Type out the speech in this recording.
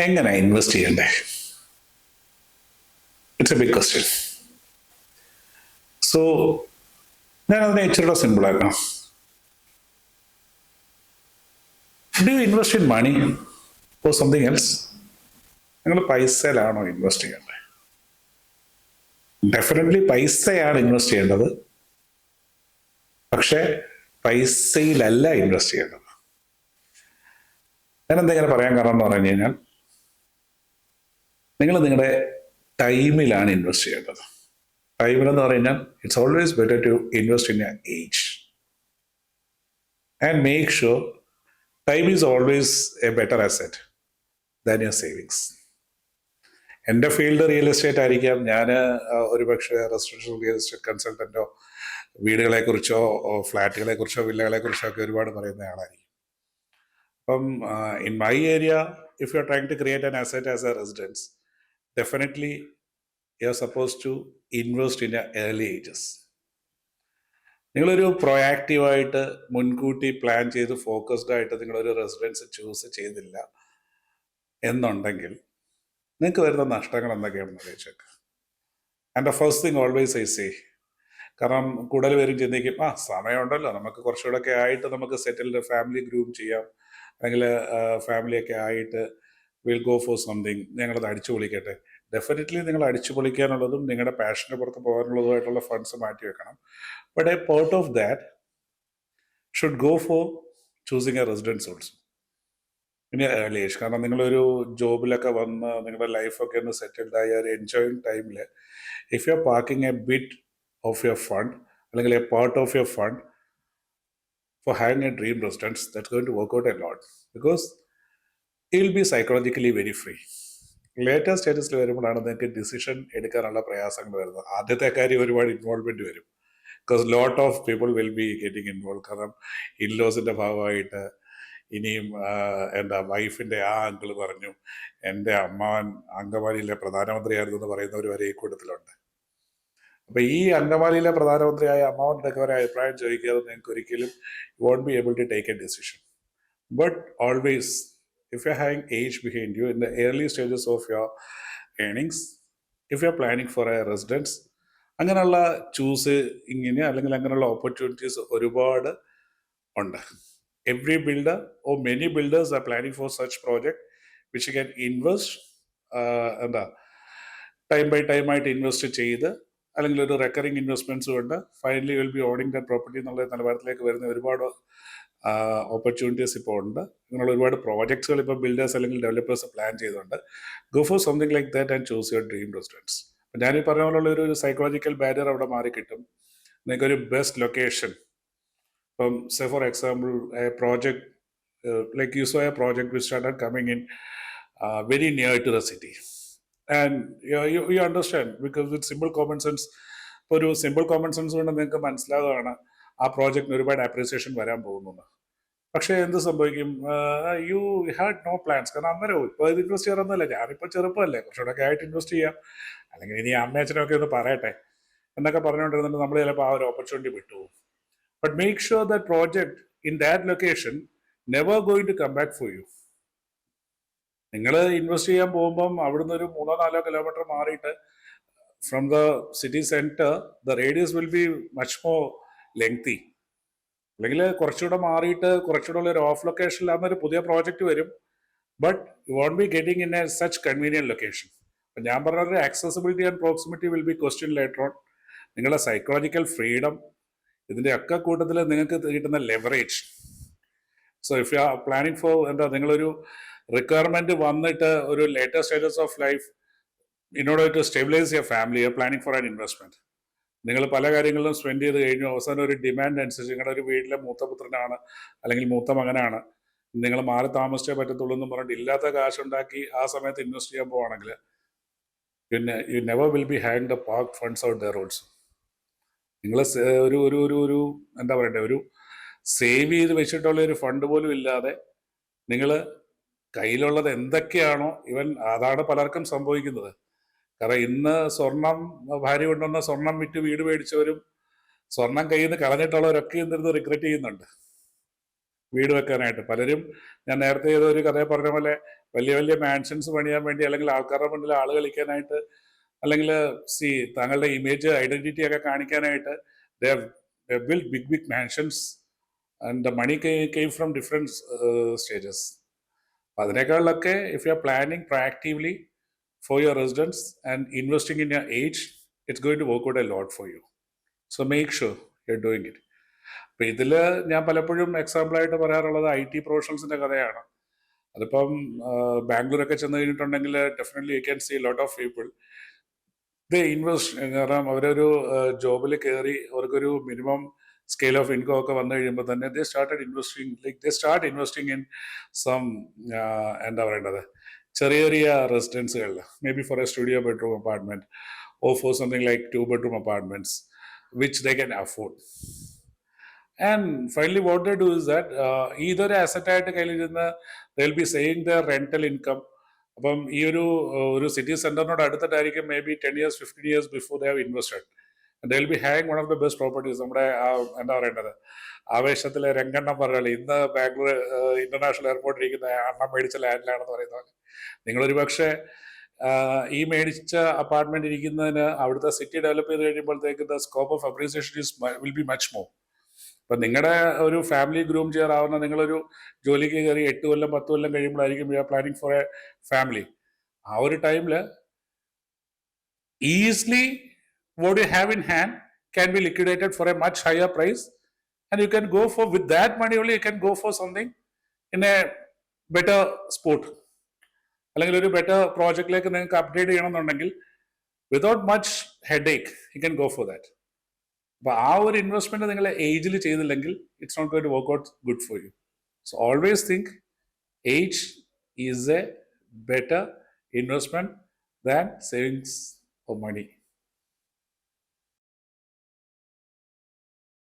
എങ്ങനെ ഇൻവെസ്റ്റ് ചെയ്യണ്ടേ? It's a big question. So ഞാൻ അതിനെ ഇച്ചിരി സിമ്പിൾ ആക്കണം. Do you invest in money or something else? നിങ്ങൾ പൈസയിലാണോ ഇൻവെസ്റ്റ് ചെയ്യേണ്ടത്? ഡെഫിനറ്റ്ലി പൈസയാണ് ഇൻവെസ്റ്റ് ചെയ്യേണ്ടത്, പക്ഷെ പൈസയിലല്ല ഇൻവെസ്റ്റ് ചെയ്യേണ്ടത്. ഞാൻ എന്തെങ്കിലും പറയാൻ കാരണം എന്ന് പറഞ്ഞു കഴിഞ്ഞാൽ, നിങ്ങൾ നിങ്ങളുടെ ടൈമിലാണ് ഇൻവെസ്റ്റ് ചെയ്യേണ്ടത്. ടൈമിലെന്ന് പറഞ്ഞാൽ it's always better to invest in a age and make sure time is always a better asset than your savings. എൻ്റെ ഫീൽഡ് റിയൽ എസ്റ്റേറ്റ് ആയിരിക്കാം. ഞാൻ ഒരുപക്ഷെ റെസിഡൻഷ്യൽ റിയൽ എസ്റ്റേറ്റ് കൺസൾട്ടൻറ്റോ വീടുകളെക്കുറിച്ചോ ഫ്ലാറ്റുകളെക്കുറിച്ചോ വില്ലകളെക്കുറിച്ചോ ഒക്കെ ഒരുപാട് പറയുന്ന ആളായിരിക്കും. അപ്പം in my area, if you are trying to create an asset as a residence, definitely you are suppose to invest in a early ages. നിങ്ങളൊരു പ്രൊയാക്റ്റീവായിട്ട് മുൻകൂട്ടി പ്ലാൻ ചെയ്ത് ഫോക്കസ്ഡ് ആയിട്ട് നിങ്ങളൊരു റെസിഡൻസ് ചൂസ് ചെയ്തില്ല എന്നുണ്ടെങ്കിൽ നിങ്ങൾക്ക് വരുന്ന നഷ്ടങ്ങൾ എന്തൊക്കെയാണെന്ന് അറിയിച്ചേക്ക്. And the first thing always I say, കാരണം കൂടുതൽ പേരും ചിന്തിക്കും, സമയമുണ്ടല്ലോ, നമുക്ക് കുറച്ചുകൂടെ ഒക്കെ ആയിട്ട് നമുക്ക് സെറ്റിൽഡ് ഫാമിലി ഗ്രൂം ചെയ്യാം, അല്ലെങ്കിൽ ഫാമിലിയൊക്കെ ആയിട്ട് വിൽ ഗോ ഫോർ സംതിങ്, ഞങ്ങളത് അടിച്ചു പൊളിക്കട്ടെ. ഡെഫിനറ്റ്ലി നിങ്ങൾ അടിച്ചു പൊളിക്കാനുള്ളതും നിങ്ങളുടെ പാഷന് പുറത്ത് പോകാനുള്ളതുമായിട്ടുള്ള ഫണ്ട്സ് മാറ്റി വെക്കണം. But a part of that should go for choosing a residence also in early age. കാരണം നിങ്ങളൊരു ജോബിലൊക്കെ വന്ന് നിങ്ങളുടെ ലൈഫൊക്കെ ഒന്ന് സെറ്റിൽഡ് ആയ ഒരു എൻജോയിങ് ടൈമിൽ if you are parking a bit of your fund അല്ലെങ്കിൽ a part of your fund for having a dream residence, that's going to work out a lot because it will be psychologically very free. Later സ്റ്റേറ്റസിൽ വരുമ്പോഴാണ് നിങ്ങൾക്ക് decision എടുക്കാനുള്ള പ്രയാസങ്ങൾ വരുന്നത്. ആദ്യത്തെ കാര്യം ഒരുപാട് ഇൻവോൾവ്മെന്റ് വരും, because lot of people will be getting involve. കാരണം ഇൻലോസിന്റെ ഭാഗമായിട്ട് ഇനിയും എന്താ വൈഫിന്റെ അങ്കിള് പറഞ്ഞു, എൻ്റെ അമ്മാവൻ അങ്കമാലിയിലെ പ്രധാനമന്ത്രിയായിരുന്നു എന്ന് പറയുന്നവർ വരെ ഈ കൂട്ടത്തിലുണ്ട്. അപ്പൊ ഈ അങ്കമാലിയിലെ പ്രധാനമന്ത്രിയായ അമ്മാവൻ്റെ ഒക്കെ ഒരു അഭിപ്രായം ചോദിക്കാതെ നിങ്ങൾക്ക് ഒരിക്കലും you won't be able to take a decision. But always if you're having age behind you in the early stages of your earnings, if you're planning for a residence, അങ്ങനെയുള്ള ചൂസ് ഇങ്ങനെ അല്ലെങ്കിൽ അങ്ങനെയുള്ള ഓപ്പർച്യൂണിറ്റീസ് ഒരുപാട് ഉണ്ട്. Every builder or many builders are planning for such project which you can invest എന്താ time by time ആയിട്ട് invest ചെയ്ത്, അല്ലെങ്കിൽ ഒരു റെക്കറിങ് ഇൻവെസ്റ്റ്മെന്റ്സും ഉണ്ട്. Finally will be owning the property എന്നുള്ള നിലവാരത്തിലേക്ക് വരുന്ന ഒരുപാട് ഓപ്പർച്യൂണിറ്റീസ് ഇപ്പോൾ ഉണ്ട്. അങ്ങനെയുള്ള ഒരുപാട് പ്രോജക്ട്സുകൾ ഇപ്പോൾ ബിൽഡേഴ്സ് അല്ലെങ്കിൽ ഡെവലപ്പേഴ്സ് പ്ലാൻ ചെയ്തുകൊണ്ട് go for something like that and choose your dream residence. അപ്പം ഞാനീ പറഞ്ഞ പോലുള്ള ഒരു സൈക്കോളജിക്കൽ ബാരിയർ അവിടെ മാറി കിട്ടും. നിങ്ങൾക്കൊരു ബെസ്റ്റ് ലൊക്കേഷൻ, ഇപ്പം say for example a project like you saw a project which started coming in very near to the city and you understand because with simple common sense, ഇപ്പോൾ ഒരു simple common sense കൊണ്ട് നിങ്ങൾക്ക് മനസ്സിലാവുകയാണ് ആ പ്രോജക്റ്റിന് ഒരുപാട് appreciation വരാൻ പോകുന്നു. പക്ഷേ എന്ത് സംഭവിക്കും? You had no plans. കാരണം അന്നേരം ഇപ്പോൾ ഇത് ഇൻവെസ്റ്റ് ചെയ്യാറൊന്നുമല്ല, ഞാനിപ്പോൾ ചെറുപ്പമല്ലേ, കുറച്ചുകൂടെ ഒക്കെ ആയിട്ട് ഇൻവെസ്റ്റ് ചെയ്യാം, അല്ലെങ്കിൽ ഇനി അമ്മയച്ഛനൊക്കെ ഒന്ന് പറയട്ടെ എന്നൊക്കെ പറഞ്ഞുകൊണ്ടിരുന്നിട്ട് നമ്മൾ ചിലപ്പോൾ ആ ഒരു ഓപ്പർച്യൂണിറ്റി വിട്ടുപോകും. But make sure that project in that location never going to come back for you. നിങ്ങൾ ഇൻവെസ്റ്റ് ചെയ്യാൻ പോകുമ്പം അവിടുന്ന് ഒരു 3-4 കിലോമീറ്റർ മാറിയിട്ട് from the city centre the radius will be much more lengthy. അല്ലെങ്കിൽ കുറച്ചുകൂടെ മാറിയിട്ട് കുറച്ചുകൂടെ ഉള്ള ഒരു ഓഫ് ലൊക്കേഷനിലാകുന്ന ഒരു പുതിയ പ്രോജക്റ്റ് വരും. But you won't be getting in a such convenient location. അപ്പം ഞാൻ പറഞ്ഞ accessibility and proximity will be question later on. നിങ്ങളുടെ സൈക്കോളജിക്കൽ ഫ്രീഡം, ഇതിൻ്റെ ഒക്കെ കൂട്ടത്തിൽ നിങ്ങൾക്ക് കിട്ടുന്ന leverage. So if you are planning for എന്താ, നിങ്ങളൊരു റിക്വയർമെന്റ് വന്നിട്ട് ഒരു later stages of life in order to stabilise your family, you are planning for an investment. നിങ്ങൾ പല കാര്യങ്ങളിലും സ്പെൻഡ് ചെയ്ത് കഴിഞ്ഞു, അവസാനം ഒരു ഡിമാൻഡ് അനുസരിച്ച് നിങ്ങളുടെ ഒരു വീട്ടിലെ മൂത്ത പുത്രനാണ് അല്ലെങ്കിൽ മൂത്ത മകനാണ്, നിങ്ങൾ മാറി താമസിച്ചേ പറ്റത്തുള്ളൂ എന്ന് പറഞ്ഞിട്ട് ഇല്ലാത്ത കാശുണ്ടാക്കി ആ സമയത്ത് ഇൻവെസ്റ്റ് ചെയ്യാൻ പോവാണെങ്കിൽ പിന്നെ you never will be having the park funds out there also. നിങ്ങൾ ഒരു ഒരു ഒരു ഒരു എന്താ പറയണ്ടേ, ഒരു സേവ് ചെയ്ത് വെച്ചിട്ടുള്ള ഒരു ഫണ്ട് പോലും ഇല്ലാതെ നിങ്ങൾ കയ്യിലുള്ളത് എന്തൊക്കെയാണോ, ഇവൻ അതാണ് പലർക്കും സംഭവിക്കുന്നത്. കാരണം ഇന്ന് സ്വർണം, ഭാര്യ കൊണ്ടുവന്ന സ്വർണം വിറ്റ് വീട് മേടിച്ചവരും സ്വർണം കയ്യിൽ നിന്ന് കളഞ്ഞിട്ടുള്ളവരൊക്കെ എന്തിരുന്ന് റിഗ്രറ്റ് ചെയ്യുന്നുണ്ട്. വീട് വെക്കാനായിട്ട്. പലരും ഞാൻ നേരത്തെ ഏതൊരു കഥ പറഞ്ഞ പോലെ വലിയ വലിയ മാൻഷൻസ് പണിയാൻ വേണ്ടി, അല്ലെങ്കിൽ ആൾക്കാരുടെ മുന്നിൽ ആള് കളിക്കാനായിട്ട്, അല്ലെങ്കിൽ താങ്കളുടെ ഇമേജ് ഐഡന്റിറ്റി ഒക്കെ കാണിക്കാനായിട്ട് built big mansions and the money came from different stages. അതിനേക്കാളൊക്കെ if you are planning proactively for your residence and investing in your age, it's going to work out a lot for you. So make sure you're doing it. അപ്പൊ ഇതില് ഞാൻ പലപ്പോഴും എക്സാമ്പിളായിട്ട് പറയാറുള്ളത് IT പ്രൊഫഷണൽസിന്റെ കഥയാണ്. അതിപ്പം ബാംഗ്ലൂരൊക്കെ ചെന്ന് കഴിഞ്ഞിട്ടുണ്ടെങ്കിൽ definitely you can see lot of people invest. കാരണം അവരൊരു ജോബിൽ കയറി അവർക്കൊരു മിനിമം സ്കെയിൽ ഓഫ് ഇൻകം ഒക്കെ വന്നു കഴിയുമ്പോൾ തന്നെ they start investing in some എന്താ പറയേണ്ടത്, ചെറിയ ചെറിയ റെസിഡൻസുകളിൽ, maybe for a studio bedroom apartment or for something like 2 bedroom apartments which they can afford. And finally what they do is that either asset ആയിട്ട് കയ്യിലിരുന്ന് they'll be saying their rental income. അപ്പം ഈ ഒരു city സെന്ററിനോട് അടുത്തിട്ടായിരിക്കും maybe 10 years 15 years before they have invested. they'll be having one of the best properties. നമ്മുടെ എന്താ പറയേണ്ടത്, ആവേശത്തിലെ രംഗണ്ണം പറഞ്ഞാൽ ഇന്ന് ബാംഗ്ലൂർ ഇന്റർനാഷണൽ എയർപോർട്ടിൽ ഇരിക്കുന്ന അണ്ണം മേടിച്ച ലാൻഡിലാണെന്ന് പറയുന്ന പോലെ നിങ്ങളൊരു പക്ഷേ ഈ മേടിച്ച അപ്പാർട്ട്മെന്റ് ഇരിക്കുന്നതിന് അവിടുത്തെ സിറ്റി ഡെവലപ്പ് ചെയ്ത് കഴിയുമ്പോഴത്തേക്ക് the scope of appreciation will be much more. ഇപ്പൊ നിങ്ങളുടെ ഒരു ഫാമിലി ഗ്രൂം ചെയ്യാറാവുന്ന, നിങ്ങളൊരു ജോലിക്ക് കയറി 8 കൊല്ലം 10 കൊല്ലം കഴിയുമ്പോഴായിരിക്കും you are planning for a family. ആ ഒരു ടൈമില് easily what you have in hand can be liquidated for a much higher price, and you can go for, with that money only you can go for something in a better sport, അല്ലെങ്കിൽ ഒരു better പ്രോജക്റ്റിലേക്ക് നിങ്ങൾക്ക് upgrade ചെയ്യണമെന്നുണ്ടെങ്കിൽ without much headache you can go for that. അപ്പൊ ആ ഒരു investment നിങ്ങൾ ഏജിൽ ചെയ്തില്ലെങ്കിൽ it's not going to work out good for you. So always think age is a better investment than savings of money.